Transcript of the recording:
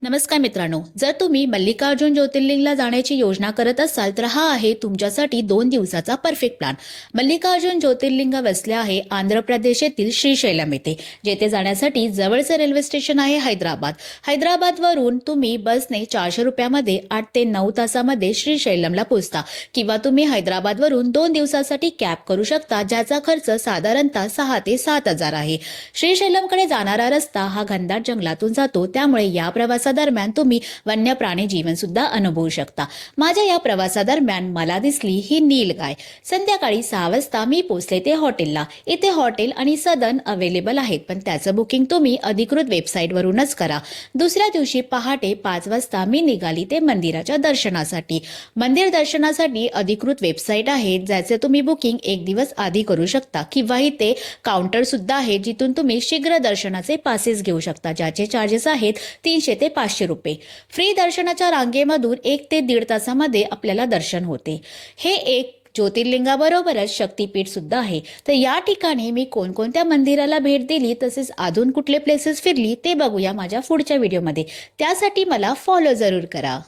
नमस्कार मित्रांनो, जर तुम्ही मल्लिकार्जुन ज्योतिर्लिंगला जाण्याची योजना करत असाल तर हा आहे तुमच्यासाठी 2 दिवसाचा परफेक्ट प्लॅन. मल्लिकार्जुन ज्योतिर्लिंग वसले आहे आंध्र प्रदेशातील श्रीशैलम येथे, जेथे जाण्यासाठी जवळचे रेल्वे स्टेशन आहे हैदराबाद. हैदराबादवरून तुम्ही बसने 400 रुपयामध्ये 8 ते 9 तासामध्ये श्रीशैलमला पोहोचता किंवा तुम्ही हैदराबादवरून 2 दिवसासाठी कॅब करू शकता, ज्याचा खर्च साधारणतः 6 ते 7 हजार आहे. श्रीशैलमकडे जाणारा रस्ता हा घनदाट जंगलातून जातो, त्यामुळे या प्रवासादरम्यान तुम्ही वन्य प्राणी जीवन सुद्धा अनुभवू शकता. माझ्या या प्रवासादरम्यान मला दिसली ही नीलगाय. संध्याकाळी 6 वाजता मी पोहोचले ते हॉटेलला. इथे हॉटेल आणि सदन अवेलेबल आहेत, पण त्याचं बुकिंग तुम्ही अधिकृत वेबसाईटवरूनच करा. दुसऱ्या दिवशी पहाटे 5 वाजता मी निघाली ते मंदिराच्या दर्शनासाठी. मंदिर दर्शनासाठी अधिकृत वेबसाईट आहे, ज्याचे तुम्ही बुकिंग 1 दिवस आधी करू शकता किंवा इथे काउंटर सुद्धा आहे, जिथून तुम्ही शीघ्र दर्शनाचे पासेस घेऊ शकता, ज्याचे चार्जेस आहेत 300 ते 500 रुपये. फ्री दर्शनाच्या रांगेमधून 1 ते 1.5 तासामध्ये आपल्याला दर्शन होते. हे एक ज्योतिर्लिंगाबरोबरच शक्तीपीठ सुद्धा आहे. तर या ठिकाणी मी कोणकोणत्या मंदिराला भेट दिली तसेच अजून कुठले प्लेसेस फिरली ते बघूया माझ्या पुढच्या व्हिडिओमध्ये. त्यासाठी मला फॉलो जरूर करा.